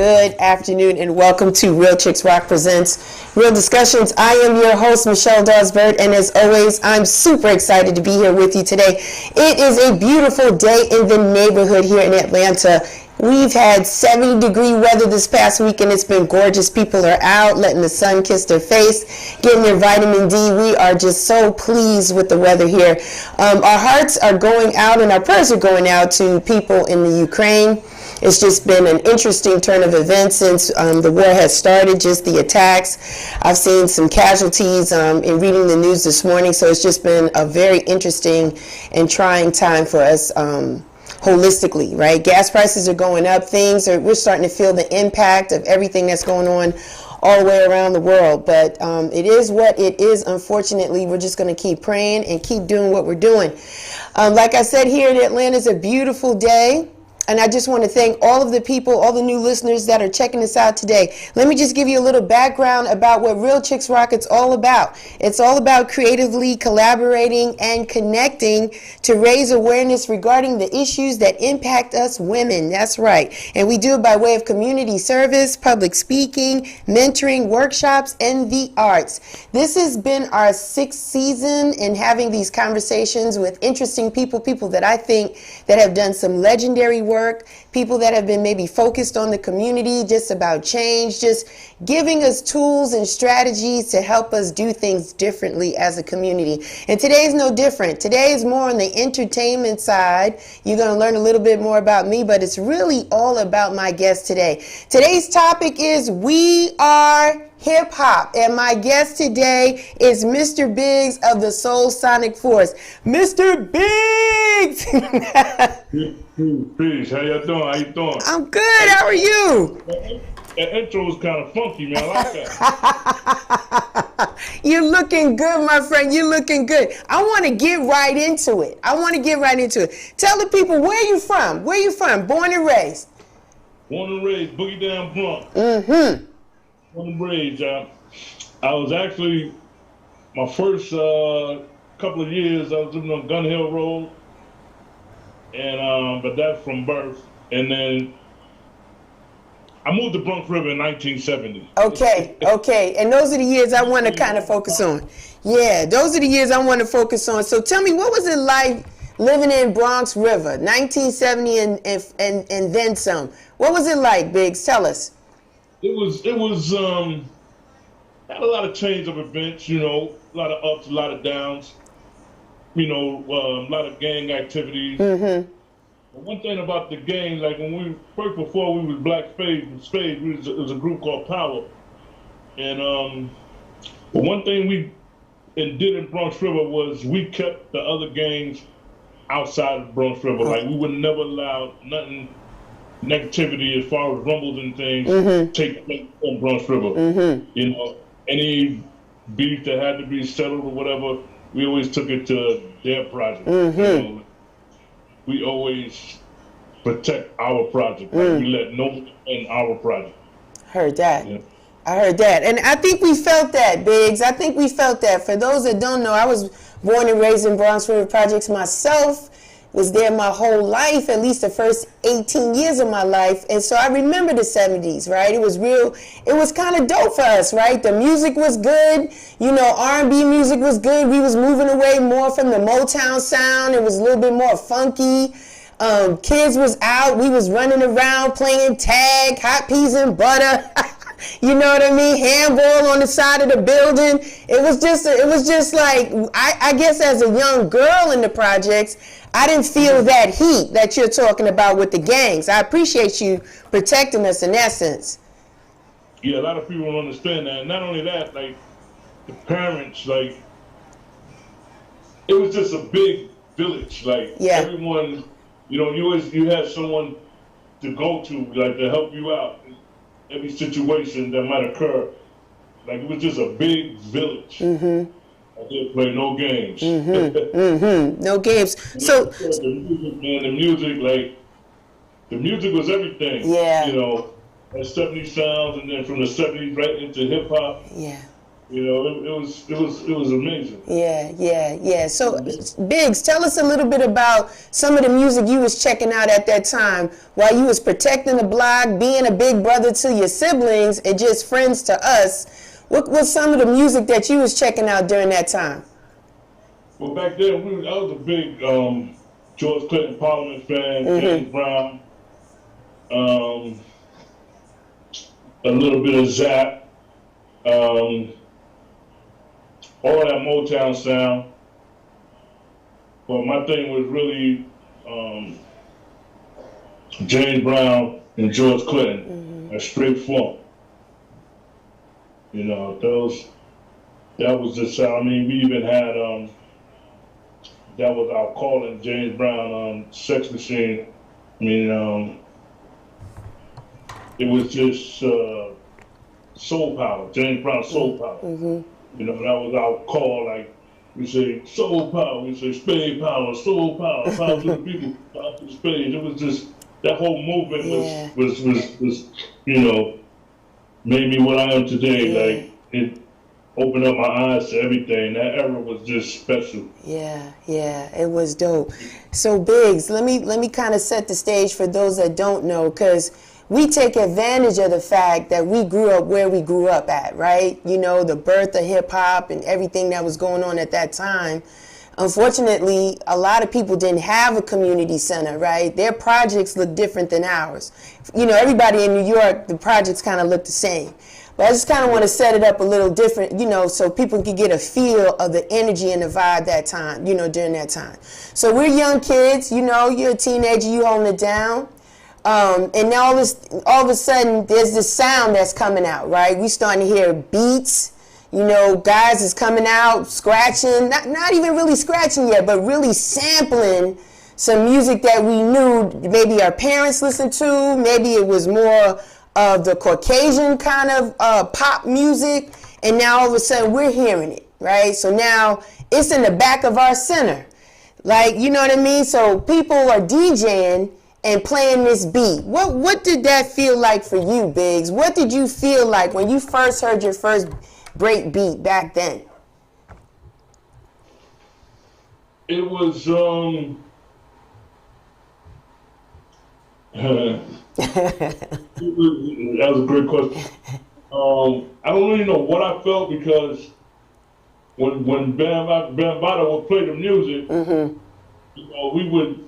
Good afternoon and welcome to Real Chicks Rock Presents Real Discussions. I am your host, Michelle Dawsbird, and as always, I'm super excited to be here with you today. It is a beautiful day in the neighborhood here in Atlanta. We've had 70-degree weather this past week and it's been gorgeous. People are out letting the sun kiss their face, getting their vitamin D. We are just so pleased with the weather here. Our hearts are going out and our prayers are going out to people in the Ukraine. It's just been an interesting turn of events since the war has started, just the attacks. I've seen some casualties in reading the news this morning, so it's just been a very interesting and trying time for us holistically, right? Gas prices are going up. We're starting to feel the impact of everything that's going on all the way around the world. But it is what it is. Unfortunately, we're just going to keep praying and keep doing what we're doing. Like I said, here in Atlanta, it's a beautiful day. And I just want to thank all of the people, all the new listeners that are checking us out today. Let me just give you a little background about what Real Chicks Rock is all about. It's all about creatively collaborating and connecting to raise awareness regarding the issues that impact us women. That's right. And we do it by way of community service, public speaking, mentoring, workshops, and the arts. This has been our 6th season in having these conversations with interesting people that I think that have done some legendary work. People that have been maybe focused on the community, just about change, just giving us tools and strategies to help us do things differently as a community. And today is no different. Today is more on the entertainment side. You're going to learn a little bit more about me, but it's really all about my guest today. Today's topic is We Are Hip Hop, and my guest today is Mr. Biggs of the Soul Sonic Force. Mr. Biggs! Peace. How you doing? How you doing? I'm good. How are you? That intro was kind of funky, man. I like that. You're looking good, my friend. You're looking good. I want to get right into it. Tell the people, where you from? Where you from? Born and raised? Born and raised, Boogie Down Bronx. Mm-hmm. Born and raised. I was actually, my first couple of years, I was living on Gun Hill Road. And but that's from birth, and then I moved to Bronx River in 1970. Okay, and those are the years I want to kind of focus on. Yeah, those are the years I want to focus on. So tell me, what was it like living in Bronx River, 1970 and then some? What was it like, Biggs? Tell us. It was had a lot of change of events, a lot of ups, a lot of downs. A lot of gang activities. Mm-hmm. But one thing about the gang, like before we was Black Spades, it was a group called Power. And but one thing we did in Bronx River was we kept the other gangs outside of Bronx River. Like we would never allow nothing negativity as far as rumbles and things take place on Bronx River. Mm-hmm. Any beef that had to be settled or whatever, we always took it to their project. Mm-hmm. We always protect our project. Like we let no one in our project. Heard that. Yeah. I heard that. And I think we felt that, Biggs. I think we felt that. For those that don't know, I was born and raised in Bronx River Projects myself. Was there my whole life, at least the first 18 years of my life. And so I remember the 70s, right? It was real. It was kind of dope for us, right? The music was good. R&B music was good. We was moving away more from the Motown sound. It was a little bit more funky. Kids was out. We was running around playing tag, hot peas and butter. You know what I mean? Handball on the side of the building. It was just like, I guess as a young girl in the projects, I didn't feel that heat that you're talking about with the gangs. I appreciate you protecting us in that sense. Yeah, a lot of people don't understand that. And not only that, like, the parents, like, it was just a big village. Like, everyone, you had someone to go to, like, to help you out in every situation that might occur. Like, it was just a big village. Mm-hmm. I didn't play no games. No games. So the music was everything. Yeah. That 70s sounds, and then from the 70s right into hip hop. Yeah. You know, it was amazing. Yeah. So, Biggs, tell us a little bit about some of the music you was checking out at that time while you was protecting the block, being a big brother to your siblings and just friends to us. What was some of the music that you was checking out during that time? Well, back then, I was a big George Clinton Parliament fan, James Brown, a little bit of Zapp, all that Motown sound. But my thing was really James Brown and George Clinton, a straight funk. You know, that was the sound. I mean, we even had that was our calling, James Brown Sex Machine. I mean, it was just soul power, James Brown soul power. You know, that was our call. Like we say, soul power. We say, spade power, soul power, power to the people, power to the spade. It was just that whole movement was you know, made me what I am today. Like it opened up my eyes to everything. That era was just special. Yeah, it was dope. So Biggs, let me kind of set the stage for those that don't know, because we take advantage of the fact that we grew up where we grew up at, right? You know, the birth of hip hop and everything that was going on at that time. Unfortunately, a lot of people didn't have a community center, right? Their projects look different than ours. You know, everybody in New York, the projects kind of look the same. But I just kind of want to set it up a little different, you know, so people can get a feel of the energy and the vibe that time, you know, during that time. So we're young kids, you know, you're a teenager, you holding it down. And now all of a sudden, there's this sound that's coming out, right? We starting to hear beats, you know, guys is coming out, scratching, not even really scratching yet, but really sampling some music that we knew maybe our parents listened to, maybe it was more of the Caucasian kind of pop music, and now all of a sudden we're hearing it, right? So now it's in the back of our center. Like, you know what I mean? So people are DJing and playing this beat. What did that feel like for you, Biggs? What did you feel like when you first heard your first break beat back then? It was that was a great question. I don't really know what I felt, because when Bam Bada would play the music, you know, we would,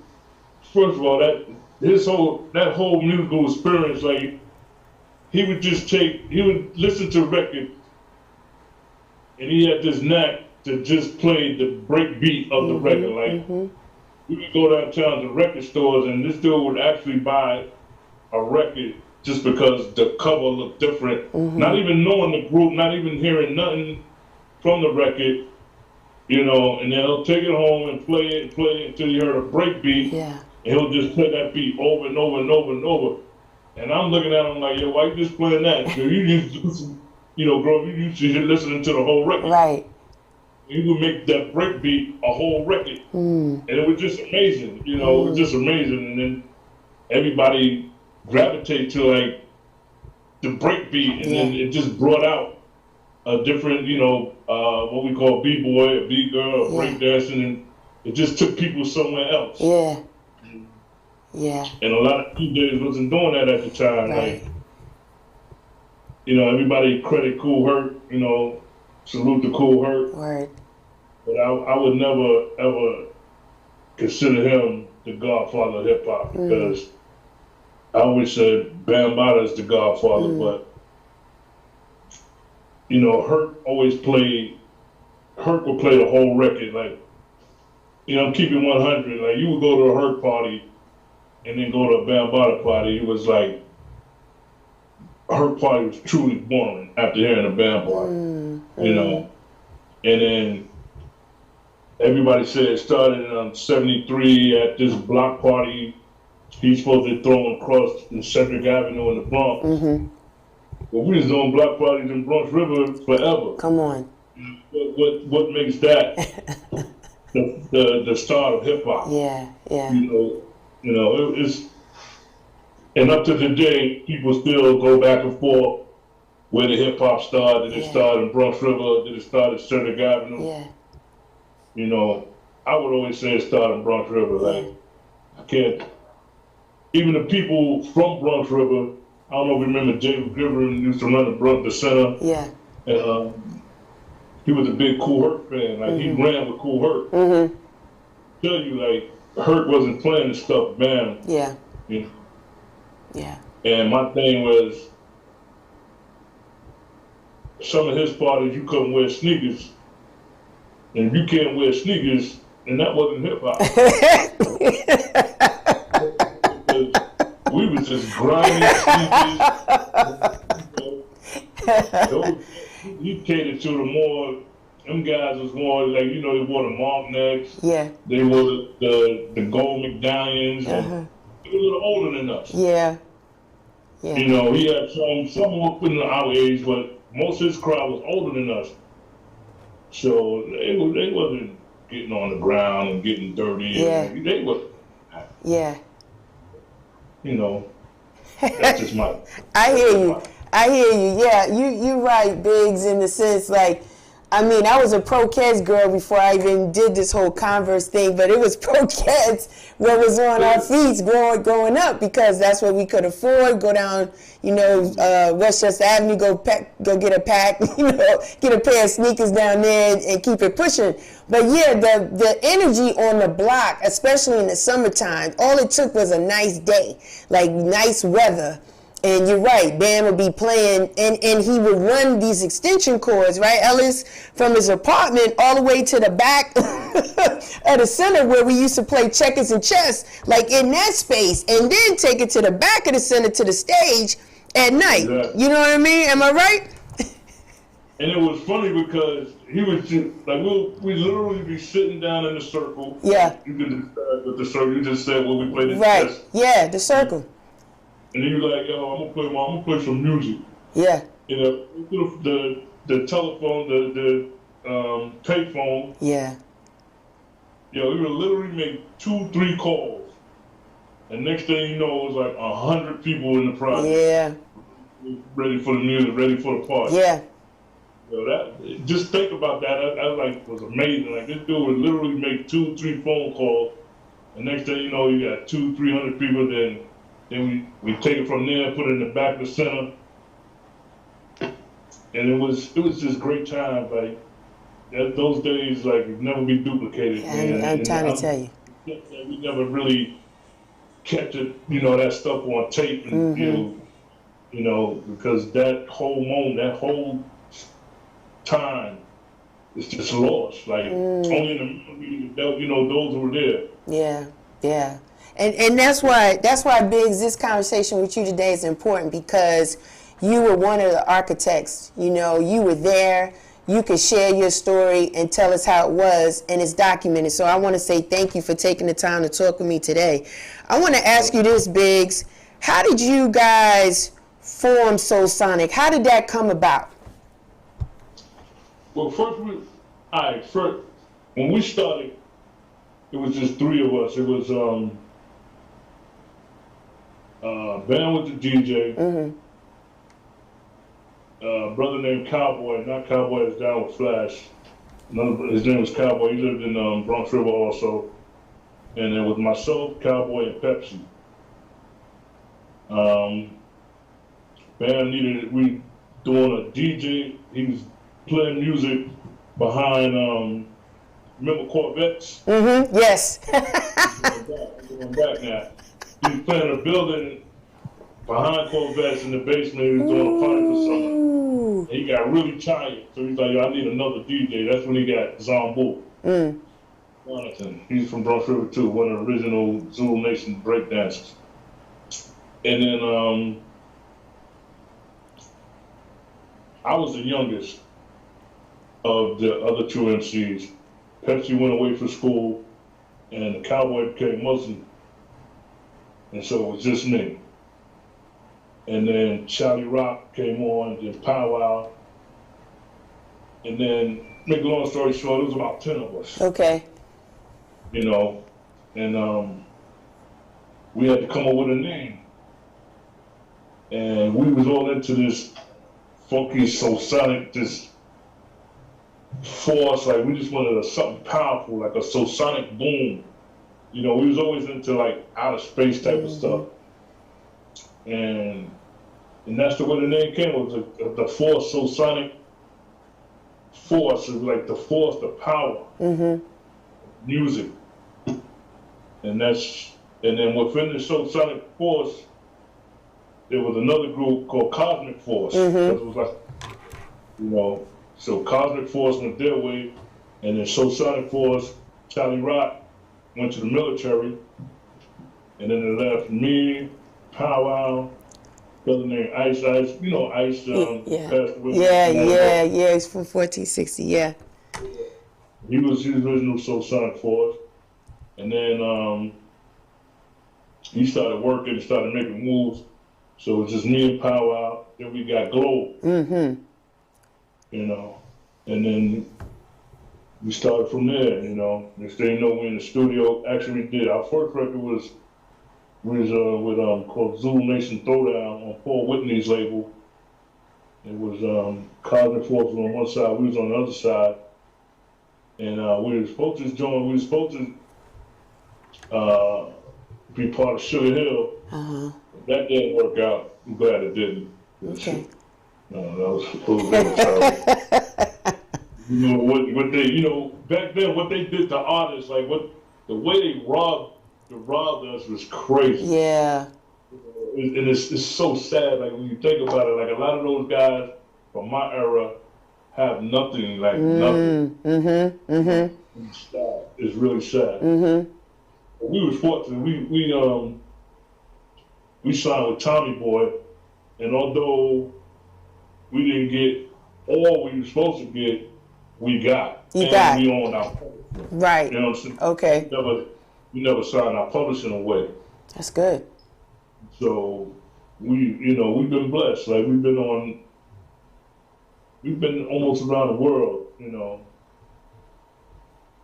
first of all, that whole musical experience, like he would listen to records, and he had this knack to just play the break beat of the record. Like we would go downtown to record stores, and this dude would actually buy a record just because the cover looked different, not even knowing the group, not even hearing nothing from the record, you know, and then he'll take it home and play it until you heard a break beat, and he'll just play that beat over and over and over and over. And I'm looking at him like, yo, why you just playing that? So you used to listen, you know, bro, you used to listening to the whole record. Right. He would make that break beat a whole record. And it was just amazing, you know, it was just amazing. And then everybody gravitate to like the break beat, and then it just brought out a different, you know, what we call b-boy, a b-girl, break dancing, and it just took people somewhere else. And a lot of DJs wasn't doing that at the time. Like, you know, everybody credit Kool Herc, you know, salute to Kool Herc. But I would never ever consider him the godfather of hip hop, because I always said Bam Bada is the godfather, but you know, Herc would play the whole record. Like, you know, I'm keeping 100. Like, you would go to a Herc party and then go to a Bam Bada party. It was like, a Herc party was truly boring after hearing a Bam party, you know. And then everybody said it started in 73 at this block party he's supposed to be throwing across the Cedric Avenue in the Bronx. Well, we was doing block parties in Bronx River forever. Come on. What makes that the start of hip hop? You know, it's, and up to today, people still go back and forth where the hip hop started. Did it start in Bronx River? Did it start at Cedric Avenue? Yeah. You know, I would always say it started in Bronx River. Like, I can't. Even the people from Bronx River, I don't know if you remember James Griffin used to run the center. Yeah. And he was a big Kool Herc fan. Like, he ran with Kool Herc. Tell you, like, Herc wasn't playing this stuff, man. Yeah. You know? Yeah. And my thing was, some of his parties, you couldn't wear sneakers. And if you can't wear sneakers, then that wasn't hip hop. We was just grinding sneakers. He catered to the more, them guys was more like, you know, they wore the monk necks. Yeah. They wore the gold medallions. They were a little older than us. Yeah. Yeah. You know, he had some were putting our age, but most of his crowd was older than us. So they wasn't getting on the ground and getting dirty. Yeah. And they were. Yeah. You know, that's just my. I hear you. Yeah, you're right, Biggs, in the sense, like, I mean, I was a pro-Keds girl before I even did this whole Converse thing, but it was pro-Keds what was on our feet growing up, because that's what we could afford. Go down, you know, Westchester Avenue, go get a pack, you know, get a pair of sneakers down there and keep it pushing. But yeah, the energy on the block, especially in the summertime, all it took was a nice day, like nice weather. And you're right, Bam would be playing, and he would run these extension cords, right, Ellis, from his apartment all the way to the back of the center where we used to play checkers and chess, like in that space, and then take it to the back of the center to the stage at night. Exactly. You know what I mean? Am I right? And it was funny because he was just, like, we literally be sitting down in the circle. Yeah. You can describe what the circle, you just said when we played the Right, chess. yeah, the circle. And then you're like, yo, I'm gonna play some music. Yeah. You know, the telephone, the payphone. Yeah. You know, we would literally make 2-3 calls, and next thing you know, it was like 100 people in the project. Yeah. Ready for the music, ready for the party. Yeah. You know, that, just think about that. That like was amazing. Like, this dude would literally make 2-3 phone calls, and next thing you know, you got 200-300 people. Then we take it from there, put it in the back of the center, and it was just great time. Like, those days, like, never be duplicated. Yeah, I'm trying to tell you. We never really kept it, you know, that stuff on tape, and you know, because that whole moment, that whole time, is just lost. Like, only in the memory, you know, those who were there. Yeah, yeah. And that's why Biggs, this conversation with you today is important, because you were one of the architects. You know, you were there. You could share your story and tell us how it was, and it's documented. So I want to say thank you for taking the time to talk with me today. I want to ask you this, Biggs. How did you guys form Soul Sonic? How did that come about? Well, first, when we started, it was just 3 of us. It was Bam with the DJ, brother named Cowboy, not Cowboy is down with Flash. His name was Cowboy. He lived in Bronx River also. And it was myself, Cowboy, and Pepsi. Bam we doing a DJ. He was playing music behind, remember Corvettes? Yes. Going back now. He was playing a building behind Corvettes in the basement. He was doing a party for summer. And he got really tired. So he's like, yo, I need another DJ. That's when he got Zombo. Jonathan. He's from Bronx River too, one of the original Zulu Nation breakdancers. And then I was the youngest of the other 2 MCs. Pepsi went away for school, and the Cowboy became Muslim. And so it was just me. And then Charlie Rock came on, then Powwow. And then, make a long story short, it was about 10 of us. Okay. You know, and we had to come up with a name. And we was all into this funky, soul sonic, just force. Like we just wanted something powerful, like a soul sonic boom. You know, we was always into like outer space type of stuff, and that's the way the name came. It was the force, soul sonic force. It was like the force, the power, music, and then within the soul sonic force, there was another group called Cosmic Force. It was like, you know, so Cosmic Force went their way, and then Soul Sonic Force, Charlie Rock went to the military, and then they left me, Pow Wow, brother named Ice, you know Ice, passed away. Yeah, he's from 1460, yeah. He was the original Soul Sonic Force, and then he started working, started making moves. So it was just me and Pow Wow. Then we got Globe. You know, and then we started from there. You know, next thing you know, we in the studio. Actually, we did our first record was with called Zulu Nation Throwdown on Paul Whitney's label. It was Cosmic Force was on one side, we was on the other side, and we were supposed to join. We were supposed to be part of Sugar Hill. That didn't work out. I'm glad it didn't. Okay. No, that was you know what they, you know, back then what they did to artists, like the way they robbed us was crazy. Yeah. And it's so sad, like when you think about it, like a lot of those guys from my era have nothing, like nothing. It's sad. It's really sad. We was fortunate. We signed with Tommy Boy, and although we didn't get all we were supposed to get, we got. We owned our publishing. Right. You know what I'm saying? Okay. We never signed our publishing away. That's good. So we've been blessed. Like we've been almost around the world, you know.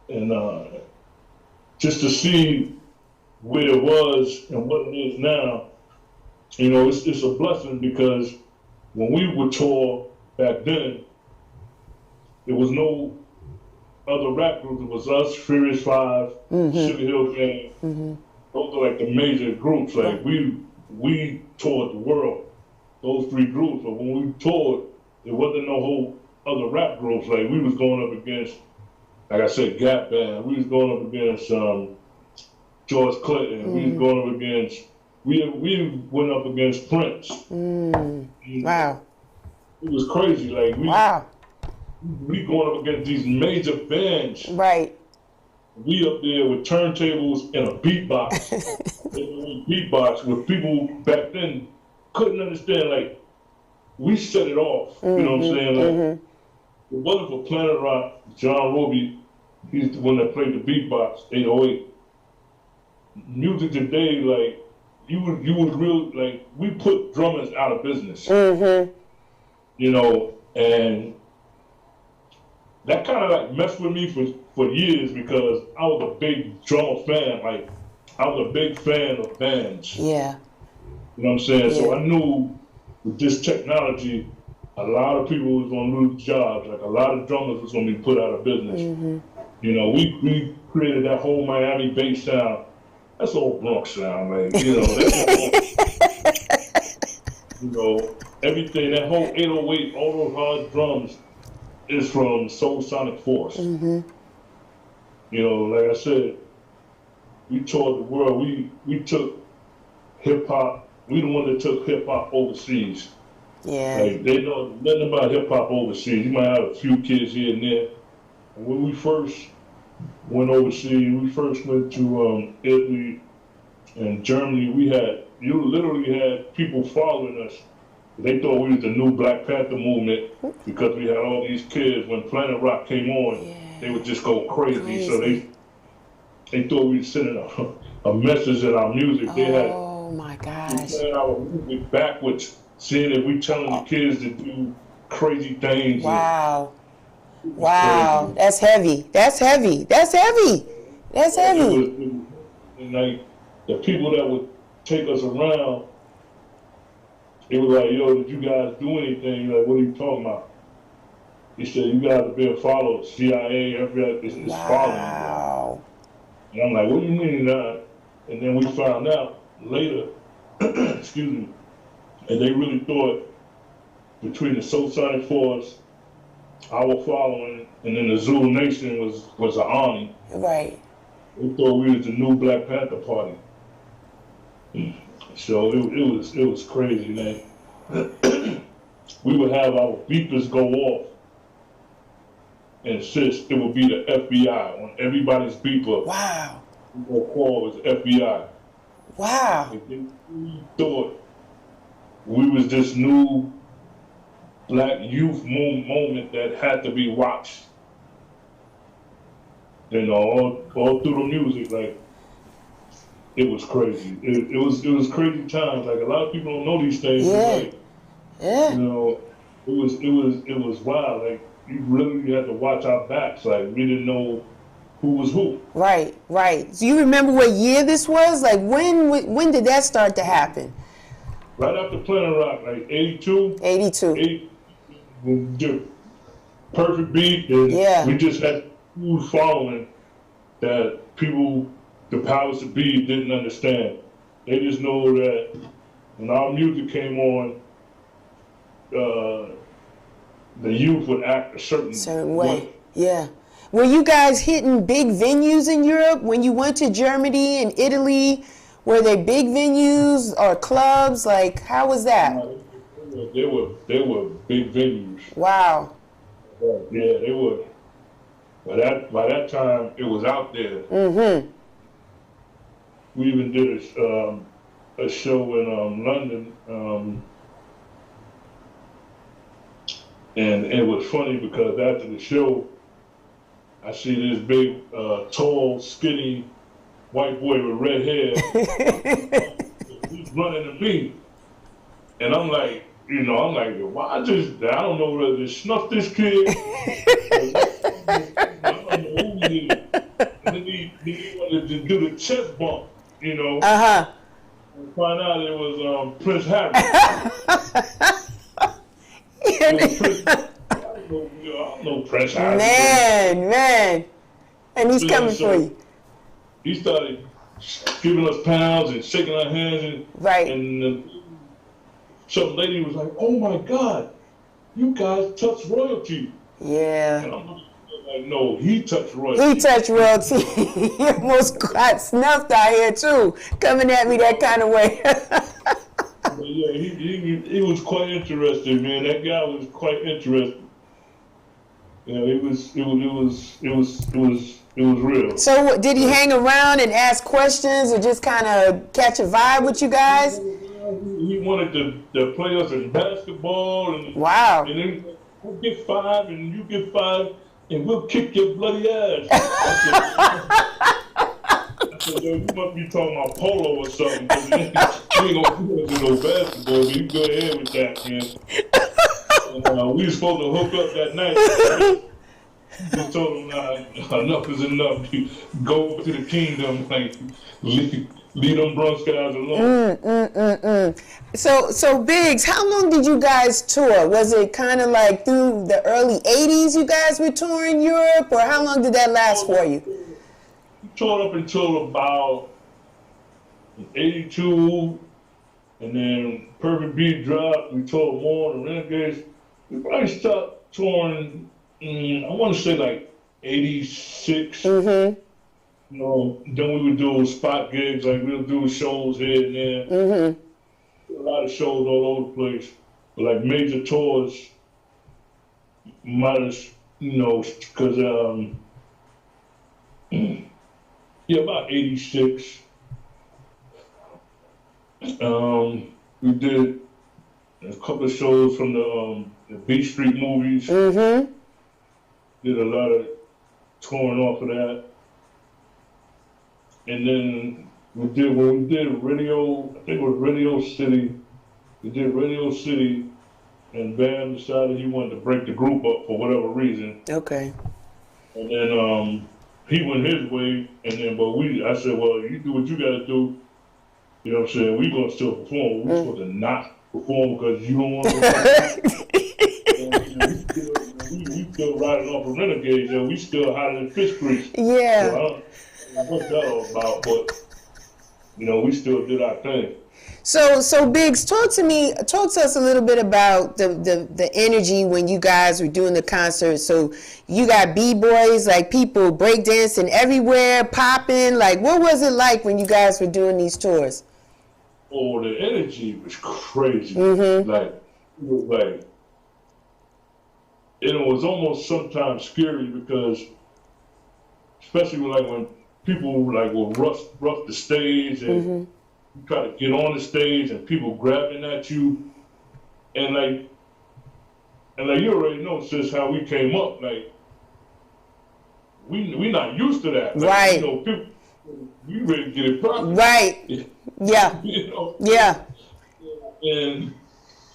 And just to see where it was and what it is now, you know, it's a blessing, because when we would tour back then, there was no other rap groups. It was us, Furious Five, Sugar Hill Gang. Those are like the major groups. Like we toured the world, those three groups. But when we toured, there wasn't no whole other rap groups. Like we was going up against, like I said, Gap Band. We was going up against George Clinton. We was going up against. We went up against Prince. Wow. It was crazy. Like we going up against these major bands. Right. We up there with turntables and a beatbox. Beatbox with people back then couldn't understand. Like we set it off. You know what I'm saying? Like, it wasn't for Planet Rock. John Roby, he's the one that played the beatbox. 808. Music today, like you would real like we put drummers out of business. You know, and that kind of like messed with me for years, because I was a big drummer fan. Like I was a big fan of bands. Yeah. You know what I'm saying? Yeah. So I knew with this technology, a lot of people was gonna lose jobs. Like a lot of drummers was gonna be put out of business. You know, we created that whole Miami bass sound. That's old Bronx sound, like, you know. You know, everything, that whole 808, all those hard drums is from Soul Sonic Force. You know, like I said, we toured the world. We took hip hop. We the one that took hip hop overseas. Yeah. Like they know nothing about hip hop overseas. You might have a few kids here and there. And when we first went overseas, we first went to Italy and Germany. You literally had people following us. They thought we was the new Black Panther movement, because we had all these kids. When Planet Rock came on, they would just go crazy. So they thought we were sending a message in our music. They had, oh my gosh. We our music backwards, seeing that we telling the kids to do crazy things. Wow. Wow. That's heavy. That's heavy. That's heavy. That's heavy. And like the people that would take us around, It was like, yo, did you guys do anything? Like, what are you talking about? He said, you guys are being followed. CIA, FBI is following you. Wow. And I'm like, what do you mean? And then we found out later, excuse me, and they really thought between the Soul-Sonic Force, our following, and then the Zulu Nation was an army. Right. They thought we was the new Black Panther Party. So it was crazy, man. We would have our beepers go off and insist it would be the FBI on everybody's beeper. Wow. The call was FBI. Wow. They thought we was this new black youth moment that had to be watched. You know, all through the music, like it was crazy. It was crazy times. Like a lot of people don't know these things. Yeah. Like, Yeah. you know, it was wild. Like you really had to watch our backs. Like we didn't know who was who. Right, right. Do you remember what year this was? Like when did that start to happen? Right after Planet Rock, like 82. 82. Perfect beat, and Yeah. we just had huge following that people, the powers that be, didn't understand. They just know that when our music came on, the youth would act a certain way. Yeah. Were you guys hitting big venues in Europe when you went to Germany and Italy? Were they big venues or clubs? Like, how was that? They were big venues. Wow. Yeah, they were. By that time, it was out there. Mm-hmm. We even did a show in London, and it was funny because after the show, I see this big, tall, skinny white boy with red hair. He's running to me, and I'm like, why I don't know whether to snuff this kid. I don't know who he is. And then he wanted to do the chest bump, you know. Uh-huh. And find out it was Prince Harry. I don't know Prince Harry. Man. And he's coming for you. He started giving us pounds and shaking our hands, and right. And some lady was like, "Oh my God, you guys touched royalty." Yeah. And I'm like, "No, he touched royalty." He touched royalty. He almost got snuffed out here too, coming at me that kind of way. But yeah, he was quite interesting, man. That guy was quite interesting. You know, it was real. So did he hang around and ask questions or just kind of catch a vibe with you guys? He wanted to play us in basketball, and wow. And then we'll get 5 and you get 5 and we'll kick your bloody ass. I said, yo, you must be talking about polo or something. You ain't gonna do us in no basketball, but you go ahead with that, man. And, we were supposed to hook up that night. Just told him, enough is enough. Go to the kingdom, like leave them Bronx guys alone. So Biggs, how long did you guys tour? Was it kind of like through the early 80s you guys were touring Europe, or how long did that last for you? We toured up until about 82, and then Perfect Beat dropped. We toured more, the Renegades. We probably stopped touring, I want to say like 86. Mm-hmm. You know, then we would do spot gigs, like we'll do shows here and there. Mm-hmm. A lot of shows all over the place. But like major tours, might have, because, yeah, about 86. We did a couple of shows from the Beach Street movies. Mm-hmm. Did a lot of touring off of that. And then when we did Radio, I think it was Radio City. We did Radio City, and Bam decided he wanted to break the group up for whatever reason. Okay. And then he went his way, and then I said, well, you do what you gotta do. You know what I'm saying? We gonna still perform. We're supposed to not perform because you don't want to. We still riding off of Renegades, and we still hotter than fish grease. Yeah. So I don't know what that all about, but we still did our thing. So Biggs, talk to us a little bit about the energy when you guys were doing the concert. So you got B-boys, like people breakdancing everywhere, popping. Like, what was it like when you guys were doing these tours? Oh, the energy was crazy. Mm-hmm. It was almost sometimes scary because, especially when people will rough the stage and you try to get on the stage and people grabbing at you, and you already know, sis, how we came up. Like we not used to that. Right. People, we ready to get it popping. Right. Yeah. Yeah. And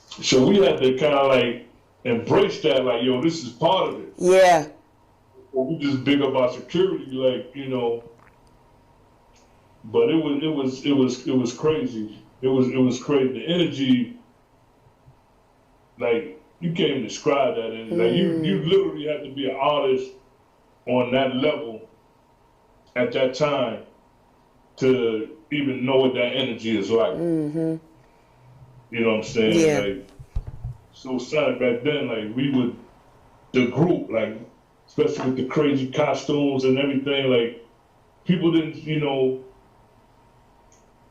so we had to kind of embrace that, this is part of it. Yeah. We just big up our security, but it was crazy. It was crazy. The energy, you can't even describe that energy. You literally have to be an artist on that level at that time to even know what that energy is like. Mm-hmm. You know what I'm saying? Yeah. So Sonic back then, the group, especially with the crazy costumes and everything, people didn't,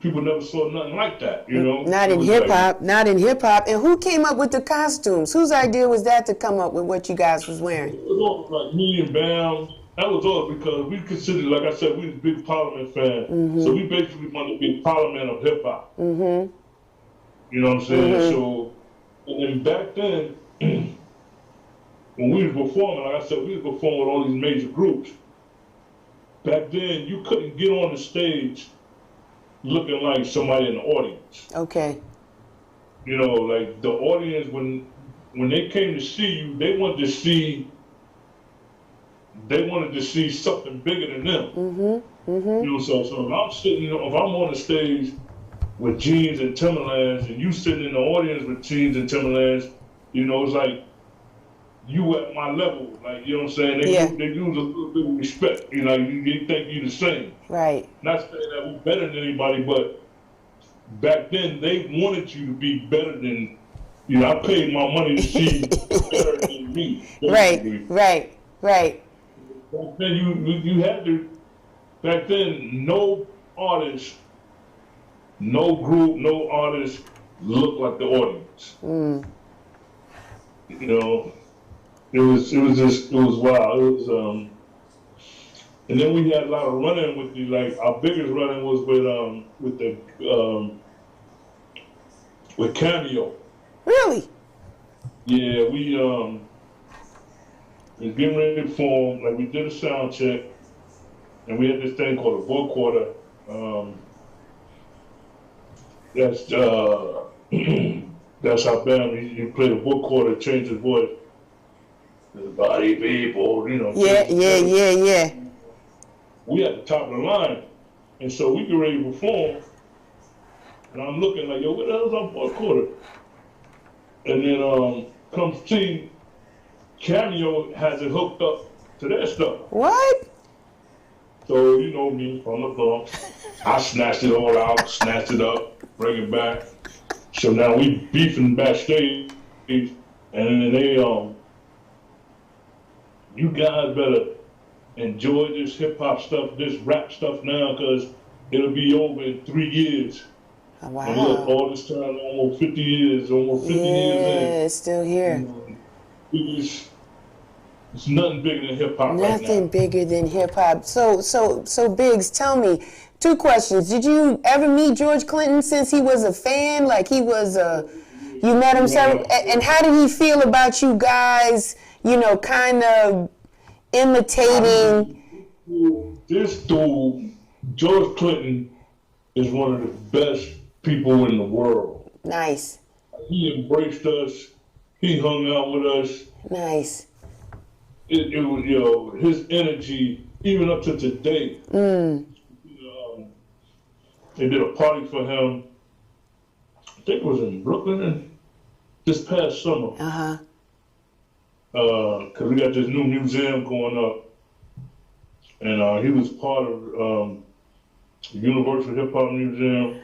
people never saw nothing like that, Not in hip hop, not in hip hop. And who came up with the costumes? Whose idea was that to come up with what you guys was wearing? It was all me and Bam. That was all because we considered, like I said, we was big Parliament fans. Mm-hmm. So we basically wanted to be Parliament of hip hop. Mm-hmm. You know what I'm saying? Mm-hmm. So, and then back then, when we was performing, like I said, we was performing with all these major groups. Back then, you couldn't get on the stage looking like somebody in the audience. Okay. The audience, when they came to see you, they wanted to see something bigger than them. Mm-hmm. Mm-hmm. So if I'm on the stage with jeans and Timberlands, and you sitting in the audience with jeans and Timberlands, it's like you at my level. You know what I'm saying? They use a little bit of respect. They think you the same. Right. Not saying that we're better than anybody, but back then they wanted you to be better than. I paid my money to see you better than me. Right. Back then you had to. Back then, no artist, no group, no artist looked like the audience. Mm. It was wild. It was and then we had a lot of running with our biggest running was with Cameo. Really? Yeah, we was getting ready to perform. We did a sound check, and we had this thing called a vocoder. That's how Bam he played a vocoder, changed his voice. The body people, Yeah. We at the top of the line, and so we get ready to perform, and I'm looking like, yo, what the hell's our vocoder? And then come see, Cameo has it hooked up to their stuff. What? So me from the Bronx, I snatched it all out, snatched it up, bring it back. So now we beefing backstage, and then they you guys better enjoy this hip hop stuff, this rap stuff now, because it'll be over in 3 years. Oh, wow. And look, all this time, almost 50 years in. Yeah, it's still here. It's nothing bigger than hip hop. Nothing bigger than hip hop. So Biggs, tell me, 2 questions. Did you ever meet George Clinton since he was a fan? You met him several, and how did he feel about you guys, kind of imitating? This dude, George Clinton, is one of the best people in the world. Nice. He embraced us. He hung out with us. Nice. It was, his energy, even up to today. They did a party for him think it was in Brooklyn this past summer. Because we got this new museum going up. And he was part of the Universal Hip Hop Museum.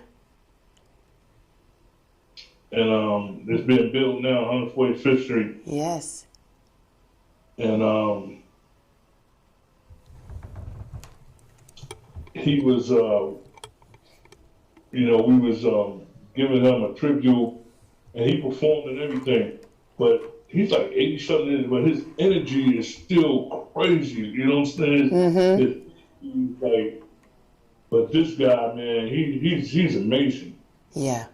And it's being built now, 145th Street. Yes. And he was, we was giving him a tribute, and he performed and everything. But he's like 80-something, but his energy is still crazy. You know what I'm saying? He's like, but this guy, man, he's amazing. Yeah.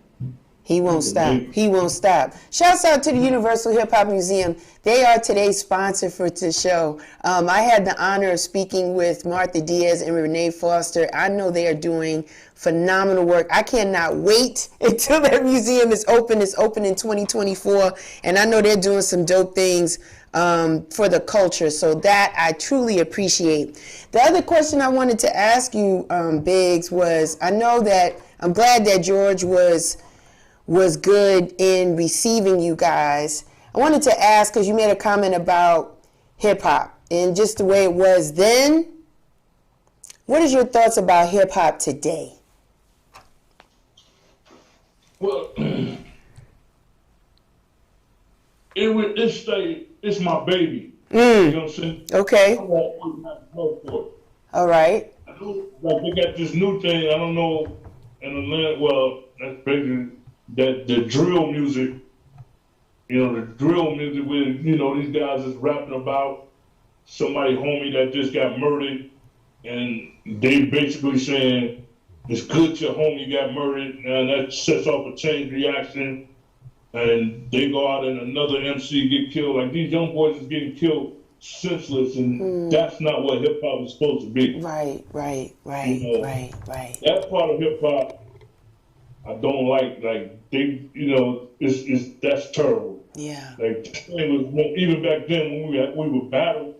He won't stop. He won't stop. Shouts out to the Universal Hip Hop Museum. They are today's sponsor for the show. I had the honor of speaking with Martha Diaz and Renee Foster. I know they are doing phenomenal work. I cannot wait until that museum is open. It's open in 2024. And I know they're doing some dope things for the culture. So that I truly appreciate. The other question I wanted to ask you, Biggs, was I know that I'm glad that George was good in receiving you guys. I wanted to ask, because you made a comment about hip-hop and just the way it was then. What is your thoughts about hip-hop today? Well, it's my baby. You know what I'm saying? Okay. I want to go for it. All right. I know, like, they got this new thing, I don't know, in Atlanta, well, that's basically that the drill music, the drill music with, these guys is rapping about somebody homie that just got murdered, and they basically saying, it's good your homie got murdered, and that sets off a chain reaction, and they go out and another MC get killed. Like, these young boys is getting killed senseless, and that's not what hip-hop is supposed to be. Right. That part of hip-hop, I don't like they, that's terrible. Yeah. Like, this thing was, even back then when we would battle,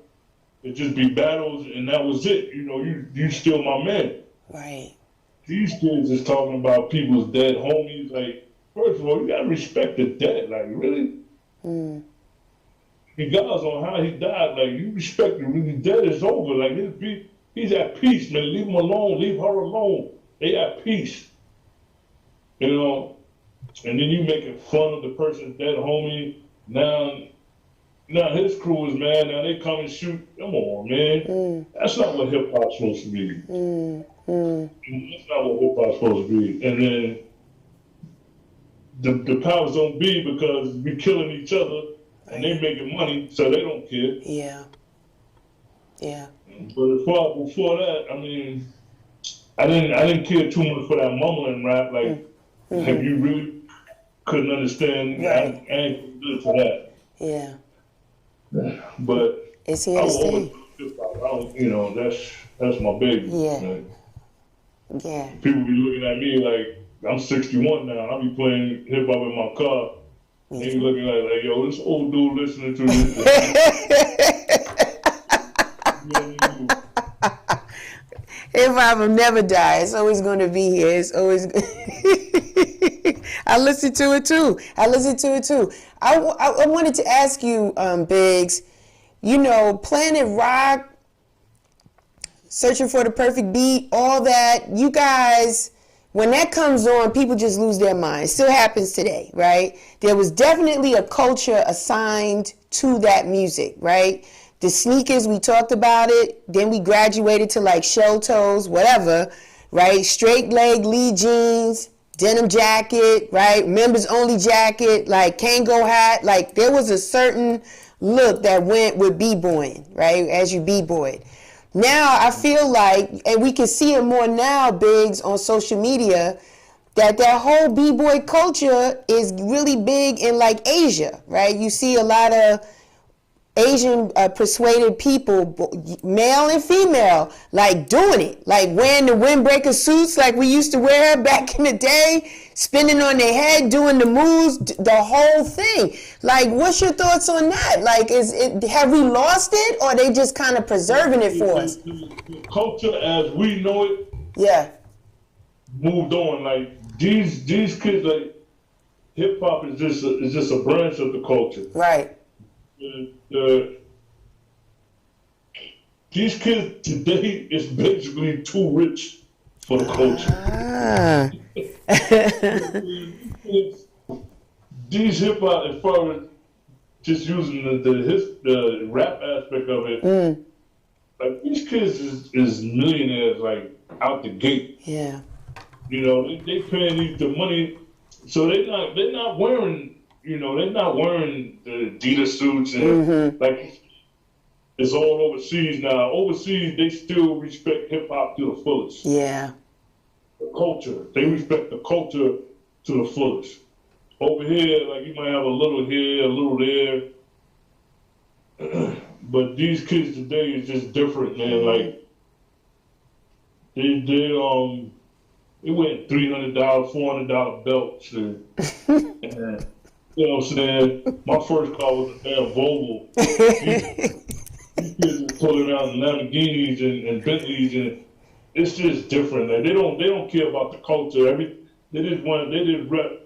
it'd just be battles and that was it. You still my man. Right. These kids is talking about people's dead homies. Like, first of all, you gotta respect the dead. Like, really? Regardless on how he died, like, you respect him. When he's dead, it's over. Like, he's at peace, man. Leave him alone. Leave her alone. They at peace. And then you making fun of the person's dead homie. Now his crew is mad. Now they come and shoot. Come on, man. That's not what hip hop's supposed to be. That's not what hip hop's supposed to be. And then the powers don't be because we killing each other and they making money, so they don't care. Yeah. But before that, I mean, I didn't care too much for that mumbling rap. Like, if you really couldn't understand, right. I ain't good for that. Yeah. But is he understand? That's my baby. Yeah. Like, yeah. People be looking at me like I'm 61 now. I be playing hip hop in my car. They be looking like, yo, this old dude listening to this. Hip hop will never die. It's always going to be here. It's always. I listen to it too. I wanted to ask you, Biggs. Planet Rock, Searching for the Perfect Beat, all that. You guys, when that comes on, people just lose their minds. Still happens today, right? There was definitely a culture assigned to that music, right? The sneakers, we talked about it. Then we graduated to like shell toes, whatever, right? Straight leg Lee jeans, denim jacket, right? Members only jacket, like Kango hat. Like there was a certain look that went with b-boying, right? As you b-boyed. Now I feel like, and we can see it more now, Biggs, on social media, that whole b-boy culture is really big in like Asia, right? You see a lot of Asian persuaded people, male and female, like doing it, like wearing the windbreaker suits like we used to wear back in the day, spinning on their head, doing the moves, the whole thing. Like, what's your thoughts on that? Like, have we lost it, or are they just kind of preserving it for us? The culture as we know it, yeah, moved on. Like these kids, like hip hop is just a branch of the culture. Right. These kids today is basically too rich for the culture. Ah. These hip hop, as far as just using the rap aspect of it, like these kids is millionaires like out the gate. Yeah. You know, they paying the money, so they're not wearing, you know, they're not wearing the Adidas suits and like it's all overseas now. Overseas, they still respect hip hop to the fullest. Yeah. The culture, they respect the culture to the fullest. Over here, like you might have a little here, a little there, but these kids today is just different, man. Like they went $300, $400 belts, and you know what I'm saying. My first car was a damn Volvo. These kids are pulling around Lamborghinis and Bentleys, and it's just different. Like they don't care about the culture. They just rep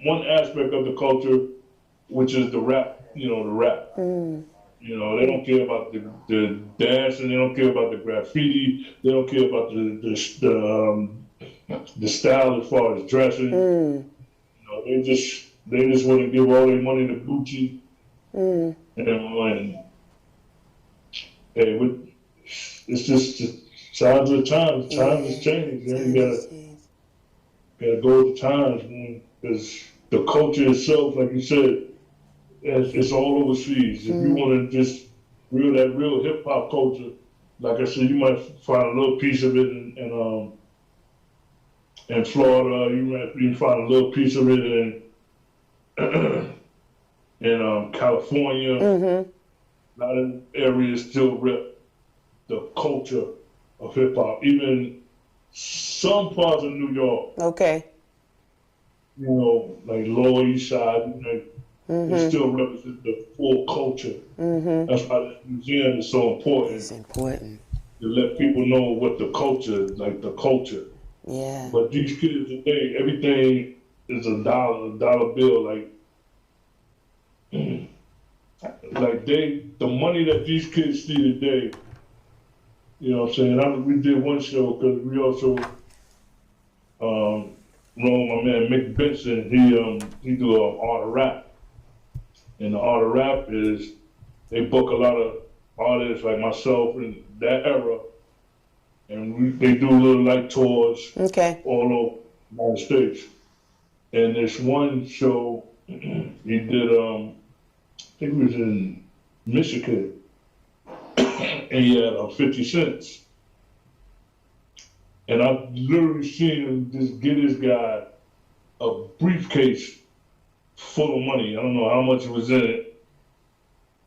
one aspect of the culture, which is the rap. You know, the rap. You know, they don't care about the dancing. They don't care about the graffiti. They don't care about the style as far as dressing. You know, they just want to give all their money to Gucci. And hey, it's just times of times. Times has changed. You gotta go with the times, man, because the culture itself, like you said, it's all overseas. If you want to just that real hip hop culture, like I said, you might find a little piece of it in Florida. You might find a little piece of it in California. A lot of areas still rep the culture of hip hop. Even some parts of New York. Okay. You know, like Lower East Side, you know, it still represents the full culture. That's why the museum is so important. It's important. To let people know what the culture is, like the culture. Yeah. But these kids today, everything is a dollar bill. Like the money that these kids see today, you know what I'm saying? We did one show because we also, my man Mick Benson, he do art of rap. And the art of rap is, they book a lot of artists like myself in that era, and they do little like tours all over the United States. And this one show, he did, I think it was in Michigan, and he had 50 cents. And I've literally seen him just get this guy a briefcase full of money. I don't know how much was in it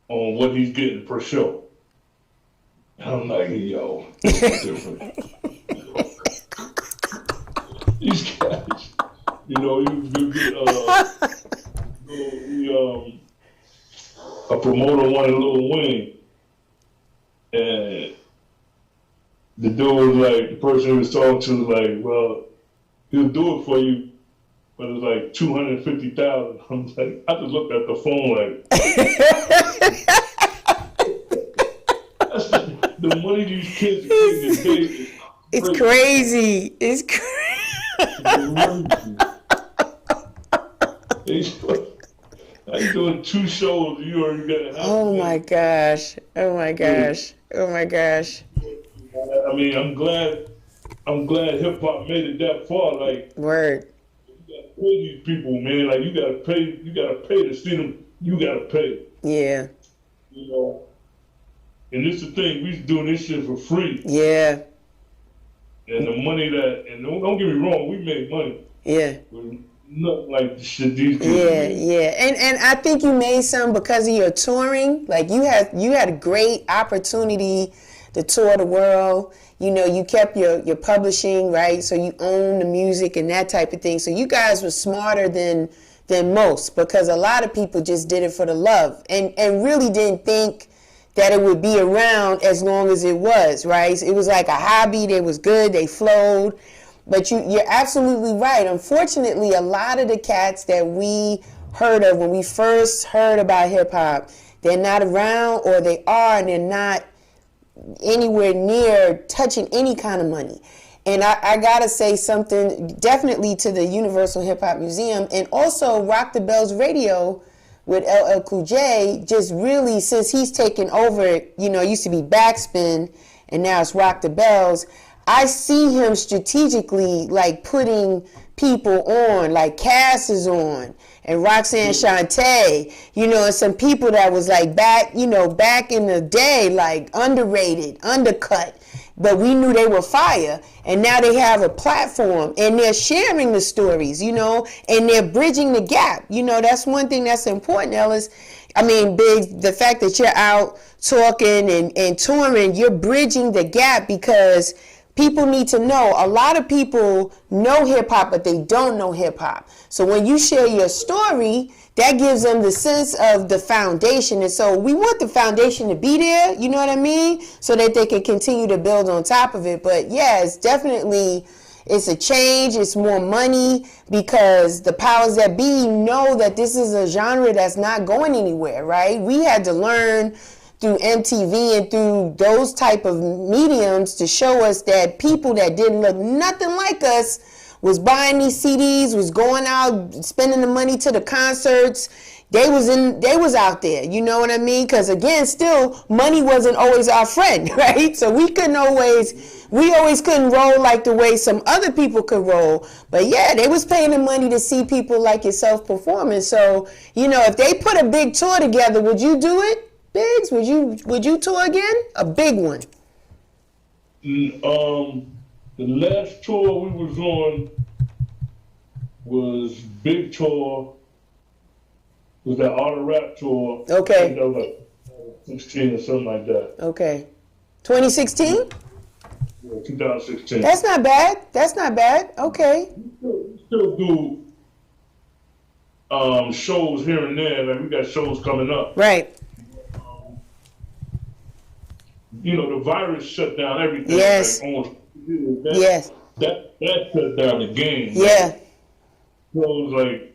on what he's getting per show. And I'm like, yo, this is different. These guys, you know, you get a promoter wanted Lil Wayne, and the dude was like, the person he was talking to was like, well, he'll do it for you, but it's like $250,000. I'm like, I just looked at the phone like, that's the money these kids are getting today. It's crazy. It's crazy. I'm doing 2 shows. You already got a house. Oh my gosh. Oh my gosh. Oh my gosh. I mean, I'm glad hip hop made it that far. Like, word. You gotta pay these people, man. Like, you gotta pay to see them. You gotta pay. Yeah. You know. And this is the thing. We doing this shit for free. Yeah. And the money and don't get me wrong, we make money. Yeah. Nothing like the shit these kids Yeah. And I think you made some because of your touring. Like you had a great opportunity to tour the world. You know, you kept your publishing, right? So you own the music and that type of thing. So you guys were smarter than most, because a lot of people just did it for the love and really didn't think that it would be around as long as it was, right? It was like a hobby. They was good. They flowed. But you're absolutely right. Unfortunately, a lot of the cats that we heard of when we first heard about hip hop, they're not around, or they are and they're not anywhere near touching any kind of money. And I gotta say something definitely to the Universal Hip Hop Museum, and also Rock the Bells Radio with LL Cool J. Just really, since he's taken over, it used to be Backspin and now it's Rock the Bells. I see him strategically like putting people on, like Cass is on, and Roxanne Shante, and some people that was like back in the day, like underrated, undercut, but we knew they were fire, and now they have a platform, and they're sharing the stories, and they're bridging the gap. That's one thing that's important, Ellis. I mean, Big, the fact that you're out talking and touring, you're bridging the gap, because people need to know. A lot of people know hip-hop, but they don't know hip-hop. So when you share your story, that gives them the sense of the foundation. And so we want the foundation to be there, you know what I mean? So that they can continue to build on top of it. But yeah, it's a change. It's more money, because the powers that be know that this is a genre that's not going anywhere, right? We had to learn through MTV and through those type of mediums to show us that people that didn't look nothing like us was buying these CDs, was going out, spending the money to the concerts. They was out there, you know what I mean? Because again, still, money wasn't always our friend, right? So we always couldn't roll like the way some other people could roll. But yeah, they was paying the money to see people like yourself performing. So, if they put a big tour together, would you do it? Biggs, would you tour again? A big one. The last tour we was on was big tour. Was that Art of Rap tour? Okay. That was like 16 or something like that. Okay. 2016? Yeah, 2016. That's not bad. Okay. We still do shows here and there. Like we got shows coming up. Right. The virus shut down everything. Yes. Like almost, Yes. That shut down the game. Yeah. So it was like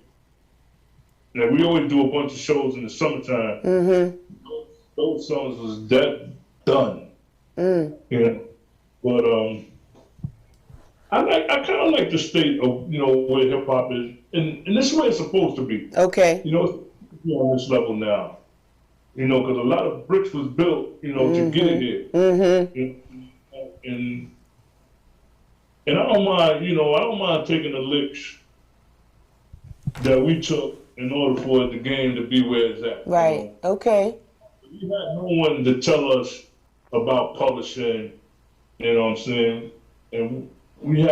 we always do a bunch of shows in the summertime. Mm-hmm. Those summers was done. But I kind of like the state of where hip hop is, and this is where it's supposed to be. Okay. It's on this level now. Because a lot of bricks was built, to get it here. Mm-hmm. And I don't mind, I don't mind taking the licks that we took in order for the game to be where it's at. Right. Okay. We had no one to tell us about publishing, you know what I'm saying? And we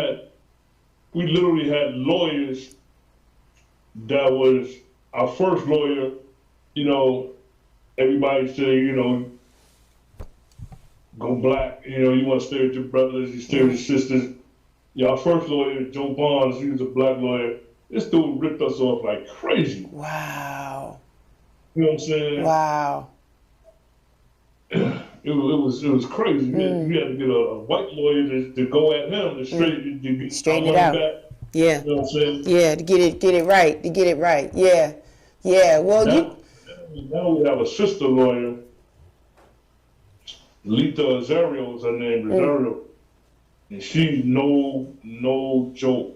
literally had lawyers that was our first lawyer, everybody say, go black, you want to stay with your brothers, you stay with your sisters. Our first lawyer, Joe Barnes, he was a black lawyer. This dude ripped us off like crazy. Wow. You know what I'm saying? Wow. It was crazy. We had to get a white lawyer to go at him to straighten it out. Back. Yeah. You know what I'm saying? Yeah, to get it right. Yeah. Yeah. Well, now we have a sister lawyer, Lita Azario is her name, Azario. And she's no joke.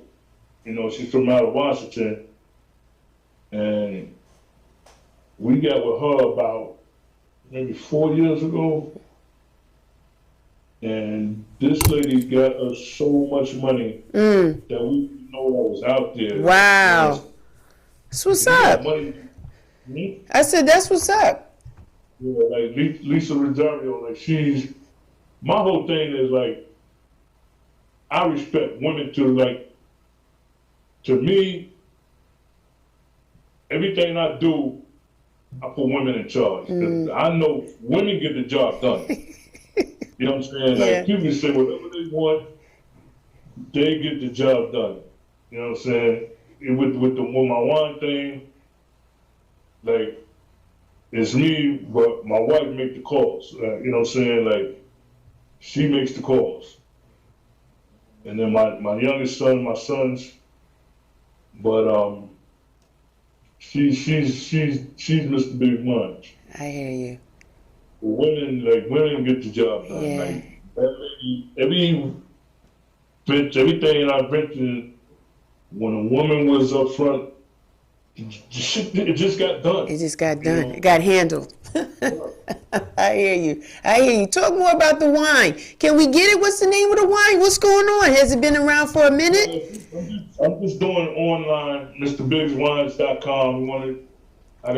She's from out of Washington. And we got with her about maybe 4 years ago. And this lady got us so much money that we didn't know that was out there. Wow. That's what's up. I said, that's what's up. Yeah, like Lisa Rosario, like my whole thing is like, I respect women to me, everything I do, I put women in charge. I know women get the job done. You know what I'm saying? Yeah. Like people say whatever they want, they get the job done. You know what I'm saying? And with my one thing, like, it's me, but my wife make the calls. You know what I'm saying? Like, she makes the calls. and then my youngest son, my sons. But she's Mr. Big Munch. I hear you. Women get the job done. Yeah. Like everything I ventured, when a woman was up front, it just got done. It just got done. It got handled. I hear you. I hear you. Talk more about the wine. Can we get it? What's the name of the wine? What's going on? Has it been around for a minute? I'm just doing online, MrBigsWines.com. I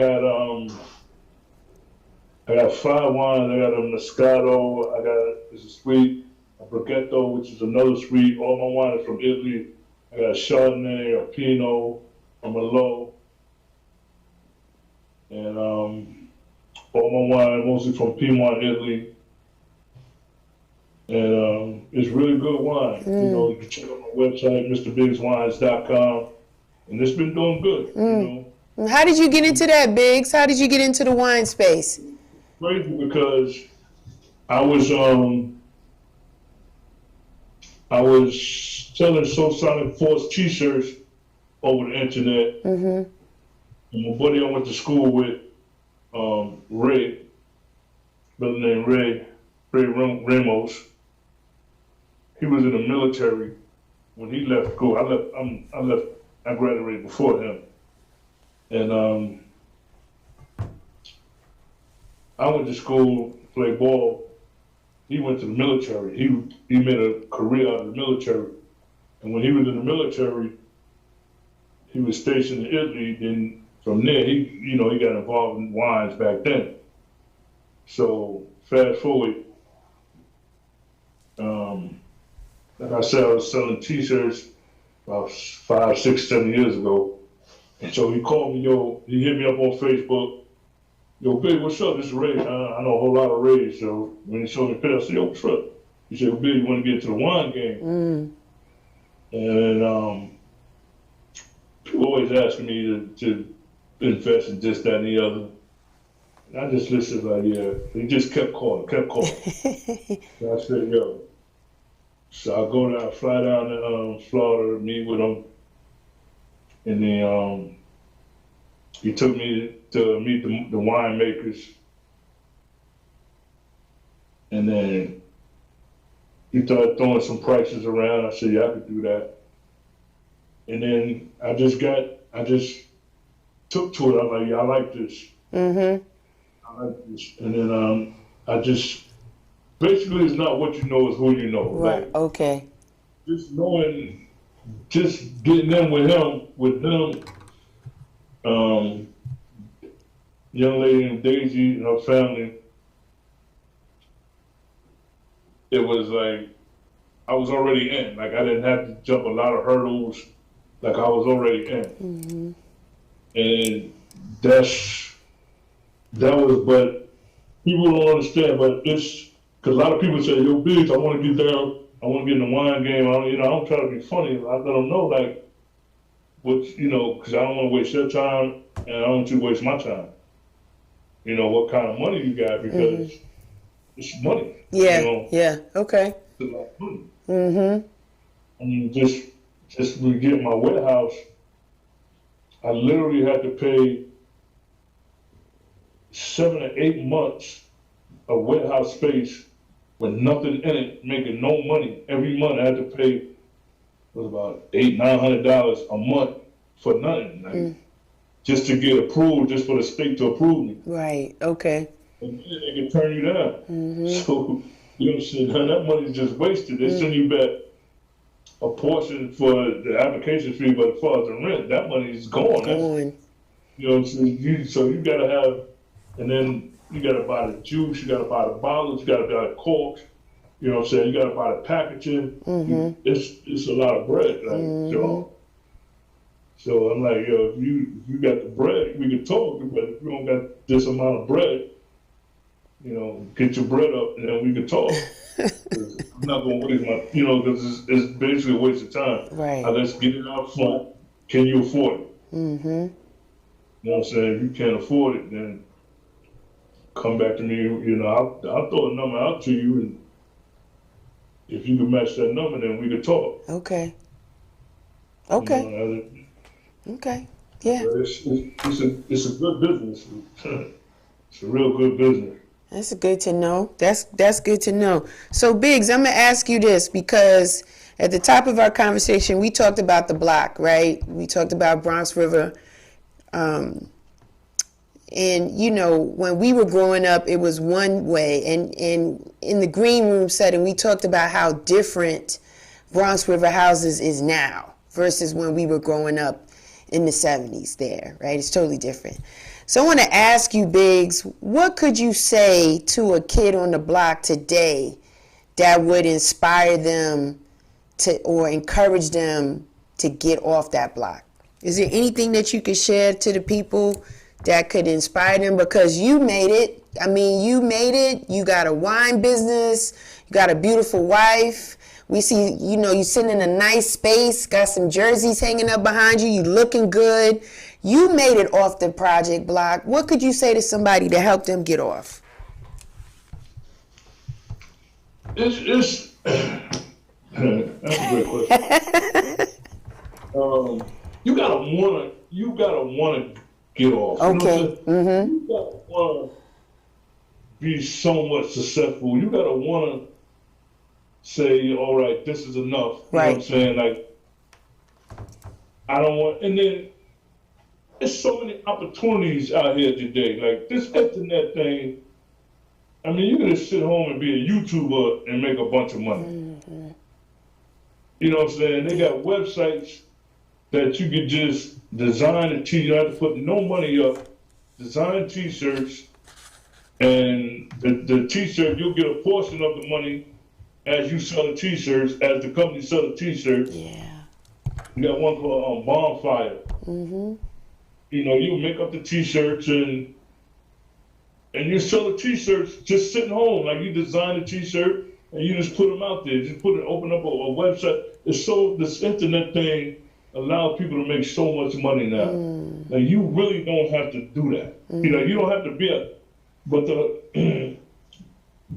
got 5 wines. I got a Moscato. It's a sweet, a Brighetto, which is another sweet. All my wine is from Italy. I got a Chardonnay, a Pinot, a Merlot, and all my wine mostly from Piedmont, Italy. And it's really good wine. You know, you can check out my website, MrBigsWines.com, and it's been doing good. You know. How did you get into that, Biggs? How did you get into the wine space? Crazy because I was selling Soulsonic Force T-shirts over the internet. And my buddy I went to school with, Ray, brother named Ray Ramos. He was in the military. When he left school, I graduated before him. And I went to school to play ball. He went to the military. He made a career out of the military. And when he was in the military, he was stationed in Italy. Then from there, he got involved in wines back then. So fast forward, like I said, I was selling T-shirts about 5, 6, 7 years ago. And so he called me, he hit me up on Facebook. Yo, Big, what's up? This is Ray. I know a whole lot of Rays. So when he showed me a picture, I said, yo, what's up? He said, well, Big, you want to get into the wine game? And people always asking me to invest in this, that, and the other. And I just listened like, yeah. He just kept calling. So I said, yo. So I fly down to Florida, meet with him. And then he took me to meet the winemakers. And then he started throwing some prices around. I said, yeah, I could do that. And then I just took to it. I was like, yeah, I like this. I like this. And then basically it's not what you know, it's who you know. Right, like, okay. Just getting in with them, young lady named Daisy and her family, it was like, I was already in. Like, I didn't have to jump a lot of hurdles. Like, I was already in. And but people don't understand, but it's, because a lot of people say, yo, Biggs, I want to get down, I want to get in the wine game. I don't try to be funny. I let them know, like, because I don't want to waste your time, and I don't want you to waste my time. What kind of money you got, because it's money. Yeah, yeah, okay. It's a lot of money. I mean, just to get my warehouse, I literally had to pay 7 or 8 months of warehouse space with nothing in it, making no money. Every month I had to pay about $800-900 a month for nothing, like, just to get approved, just for the state to approve me. Right. Okay. And then they can turn you down. So that money's just wasted. They send you back a portion for the application fee, but as far as the rent, that money is gone. So you gotta have, and then you gotta buy the juice, you gotta buy the bottles, you gotta buy the corks. You gotta buy the packaging. It's a lot of bread, like, So I'm like, yo, if you got the bread, we can talk. But if you don't got this amount of bread, get your bread up, and then we can talk. I'm not gonna waste my, because it's basically a waste of time. Right. Let's get it out front. Can you afford it? You know what I'm saying? If you can't afford it, then come back to me. I'll throw a number out to you, and if you can match that number, then we could talk. Okay. Okay. You know, okay. Yeah. But it's a good business. It's a real good business. That's good to know. That's good to know. So, Biggs, I'm gonna ask you this because at the top of our conversation, we talked about the block, right? We talked about Bronx River. And, you know, when we were growing up, it was one way. And in the green room setting, we talked about how different Bronx River houses is now versus when we were growing up in the 70s there, right? It's totally different. So I want to ask you, Biggs, what could you say to a kid on the block today that would inspire them to or encourage them to get off that block? Is there anything that you could share to the people that could inspire them? Because you made it. I mean, you made it. You got a wine business. You got a beautiful wife. We see, you know, you sitting in a nice space, got some jerseys hanging up behind you. You looking good. You made it off the project block. What could you say to somebody to help them get off? It's that's a great question. You gotta wanna get off. Okay. You know You gotta wanna be somewhat successful. You gotta wanna say, all right, this is enough. You know what I'm saying? Like, I don't want, and then there's so many opportunities out here today. Like this internet thing, I mean, you can just sit home and be a YouTuber and make a bunch of money. Mm-hmm. You know what I'm saying? They got websites that you could just design a t-shirt. You don't have to put no money up, design t-shirts, and the t-shirt, you'll get a portion of the money as you sell the t-shirts, as the company sell the t-shirts. Yeah. You got one called Bonfire. Mm-hmm. You know, you make up the t-shirts and you sell the t-shirts just sitting home. Like you design a t-shirt and you just put them out there. Just open up a website. This internet thing allows people to make so much money now. Like you really don't have to do that. You know, you don't have to be but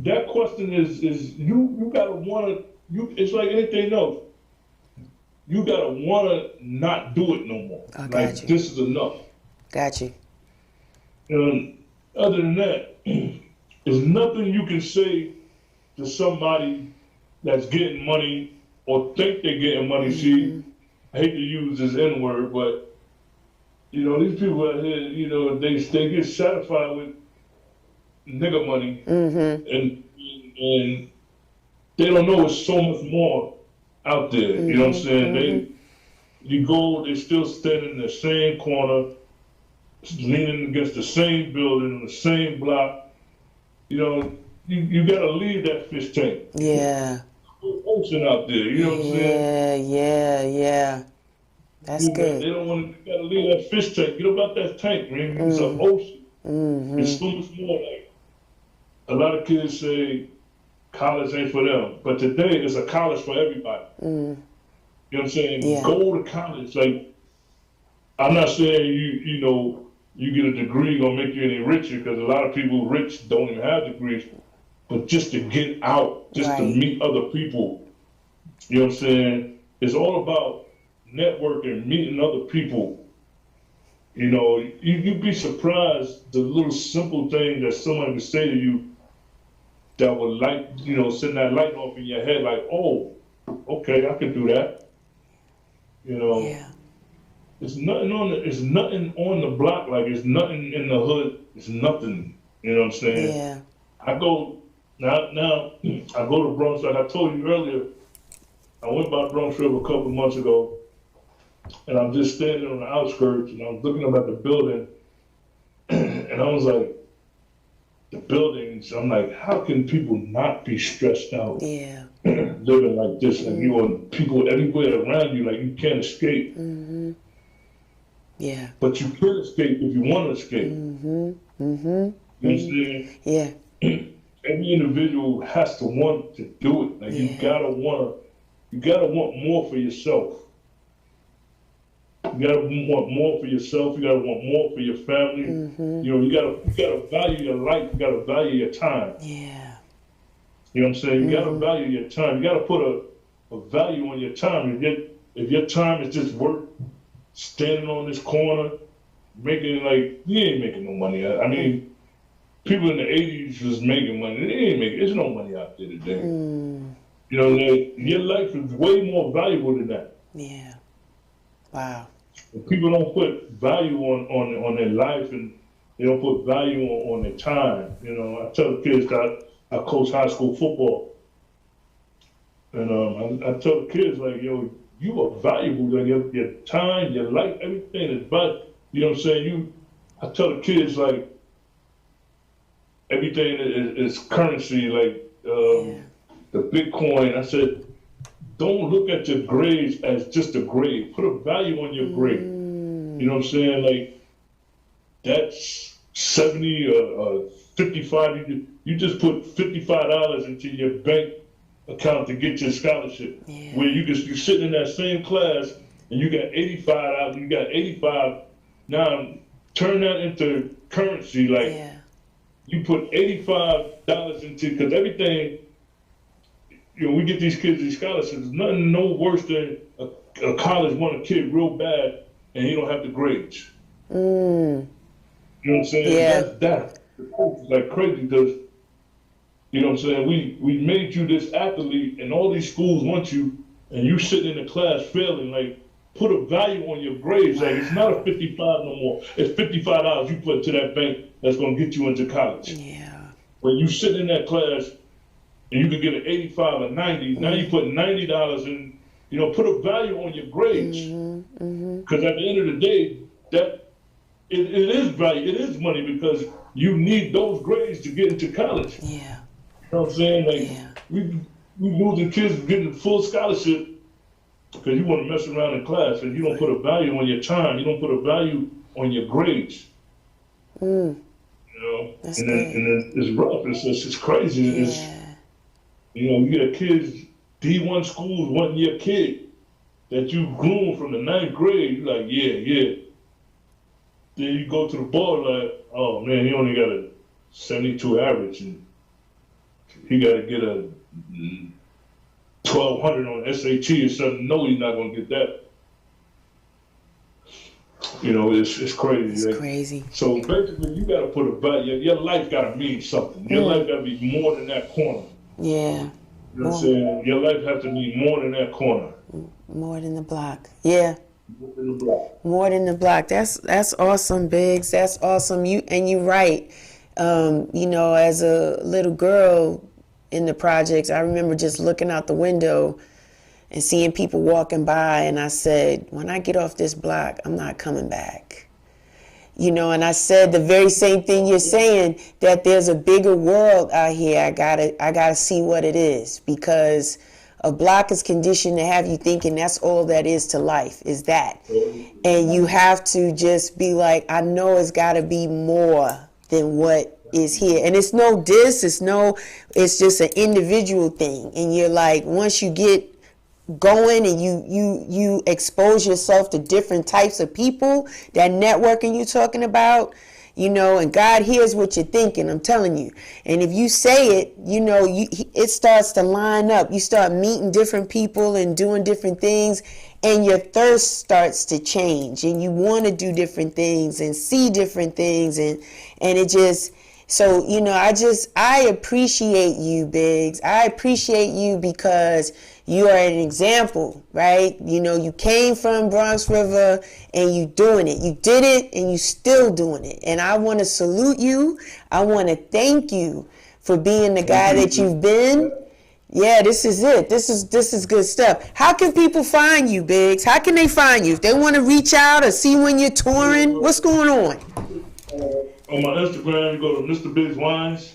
that question is you gotta wanna, it's like anything else. You gotta wanna not do it no more. Like this is enough. Got you. And other than that, there's nothing you can say to somebody that's getting money or think they're getting money. See, I hate to use this N-word, but you know, these people out here, you know, they get satisfied with nigga money, and they don't know it's so much more out there. You know what I'm saying? You go, they still standing in the same corner, leaning against the same building on the same block. You know, you gotta leave that fish tank. Yeah. There's ocean out there. You know what I'm saying? Yeah. That's good. They don't want to. You gotta leave that fish tank. Get about that tank, man. It's an ocean. It's so much more. Like a lot of kids say, college ain't for them, but today it's a college for everybody. You know what I'm saying? Yeah. Go to college. Like I'm not saying you know you get a degree gonna make you any richer, because a lot of people rich don't even have degrees, but just to get out, just to meet other people. You know what I'm saying? It's all about networking, meeting other people. You know, you'd be surprised the little simple thing that someone would say to you that would send that light off in your head, like, oh, okay, I can do that. You know, it's nothing on the block, like it's nothing in the hood. It's nothing. You know what I'm saying? Yeah. I go now. I go to Bronx. Like I told you earlier, I went by Bronx River a couple of months ago, and I'm just standing on the outskirts, and I'm looking up at the building, and I was like, the buildings. I'm like, how can people not be stressed out? Yeah. Living like this, and you want people everywhere around you, like you can't escape. Yeah. But you can escape if you want to escape. You know what I'm saying? Yeah. Every individual has to want to do it. Like you gotta want more for yourself. You gotta want more for yourself. You gotta want more for your family. You know, you gotta value your life. You gotta value your time. Yeah. You know what I'm saying? You got to value your time. You got to put a value on your time. If your time is just work, standing on this corner, making like, you ain't making no money. I mean, people in the 80s was making money. They ain't making, there's no money out there today. You know, your life is way more valuable than that. Yeah. Wow. People don't put value on their life, and they don't put value on their time. You know, I tell the kids that I coach high school football, and I tell the kids, like, yo, you are valuable. Like, your time, your life, everything is valuable. You know what I'm saying? I tell the kids, like, everything is currency, like the Bitcoin. I said, don't look at your grades as just a grade. Put a value on your grade. You know what I'm saying? Like, that's 70 or 55. You just put $55 into your bank account to get your scholarship. Where you sit in that same class and you got 85 out, you got 85. Now turn that into currency. Like, you put $85 into, because everything, you know, we get these kids these scholarships. Nothing no worse than a college want a kid real bad and he don't have the grades. You know what I'm saying? Yeah. That's like crazy, because, you know what I'm saying, we made you this athlete and all these schools want you, and you sitting in the class failing. Like, put a value on your grades. Like, it's not a 55 no more. It's $55 you put to that bank that's gonna get you into college. Yeah. When you sit in that class and you could get an 85 or 90, now you put $90 in, you know, put a value on your grades. Because at the end of the day, it is value, it is money, because you need those grades to get into college. Yeah. You know what I'm saying? Like, we losing kids getting full scholarship because you want to mess around in class and you don't put a value on your time. You don't put a value on your grades. You know, and then it's rough. It's crazy. You know, you get kids, D1 schools wanting your kid that you groomed from the 9th grade. You're like, yeah. Then you go to the board like, oh man, he only got a 72 average, and he got to get a 1200 on SAT or something. No, he's not gonna get that. You know, it's crazy. It's crazy. So basically, you got to put a value. Your life got to mean something. Your life got to be more than that corner. Yeah. You know what I'm saying? Your life has to be more than that corner. More than the block. Yeah. More than the block. More than the block. That's awesome, Biggs. That's awesome. You're right. You know, as a little girl in the projects, I remember just looking out the window and seeing people walking by, and I said, when I get off this block, I'm not coming back. You know, and I said the very same thing you're saying, that there's a bigger world out here. I gotta see what it is, because a block is conditioned to have you thinking that's all that is to life, is that. And you have to just be like, I know it's gotta be more than what is here. And it's no diss, it's just an individual thing. And you're like, once you get going and you expose yourself to different types of people, that networking you're talking about, you know, and God hears what you're thinking, I'm telling you. And if you say it, you know, it starts to line up. You start meeting different people and doing different things, and your thirst starts to change, and you want to do different things and see different things, and it just, so, you know, I appreciate you, Biggs. I appreciate you because you are an example, right? You know, you came from Bronx River and you doing it. You did it and you still doing it. And I want to salute you. I want to thank you for being the guy that you've been. Yeah, this is it. This is good stuff. How can people find you, Biggs? How can they find you? If they want to reach out or see when you're touring, what's going on? On my Instagram, go to Mr. Biggs Wines.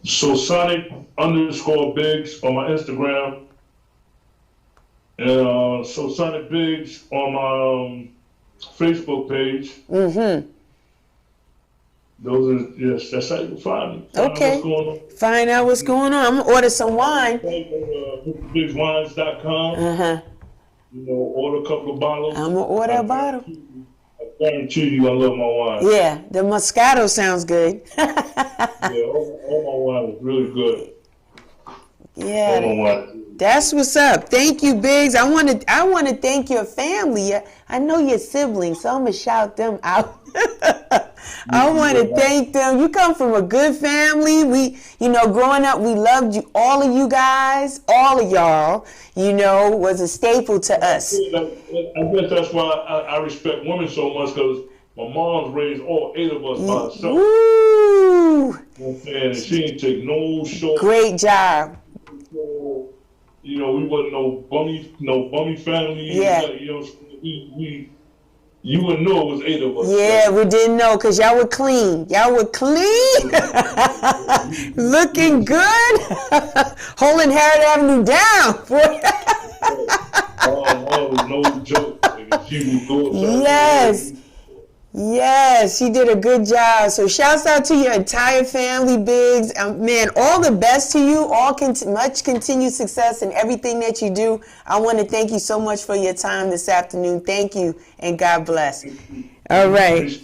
So Sonic_Biggs on my Instagram. And so Sonic Biggs on my Facebook page. Those are, yes, that's how you can find me. Okay. Find out what's going on. I'm gonna order some wine. MrBiggsWines.com. You know, order a couple of bottles. I'm gonna order a bottle. I guarantee you I love my wine. Yeah, the Moscato sounds good. Yeah, was really good. Yeah, that's what's up. Thank you, Biggs. I want to thank your family. I know your siblings, so I'm gonna shout them out. I want to thank them. You come from a good family. Growing up, we loved you. All of you guys, all of y'all, was a staple to us. I guess that's why I respect women so much, because my mom's raised all 8 of us by herself. Woo! And she didn't take no short. Great job. We wasn't no bummy family. Yeah. You wouldn't know it was 8 of us. Yeah, we didn't know, because y'all were clean. Y'all were clean. Looking good. Holding Harrod Avenue down. No joke. She would go yes. Yes, she did a good job. So shouts out to your entire family, Biggs. Man, all the best to you. Much continued success in everything that you do. I want to thank you so much for your time this afternoon. Thank you, and God bless. All right.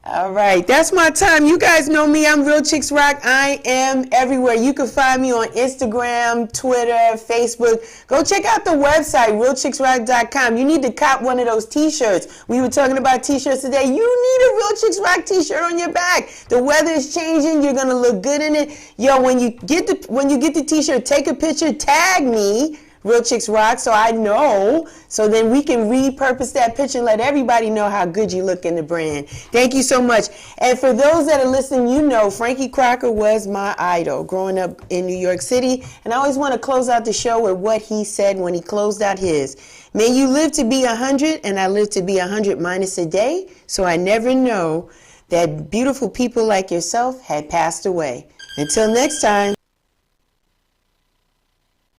All right, that's my time. You guys know me. I'm Real Chicks Rock. I am everywhere. You can find me on Instagram, Twitter, Facebook. Go check out the website, realchicksrock.com. You need to cop one of those T-shirts. We were talking about T-shirts today. You need a Real Chicks Rock T-shirt on your back. The weather is changing. You're gonna look good in it. Yo, when you get the T-shirt, take a picture, tag me. Real Chicks Rock, so I know, so then we can repurpose that picture and let everybody know how good you look in the brand. Thank you so much. And for those that are listening, Frankie Crocker was my idol growing up in New York City, and I always want to close out the show with what he said when he closed out his. May you live to be 100, and I live to be 100 minus a day, so I never know that beautiful people like yourself had passed away. Until next time.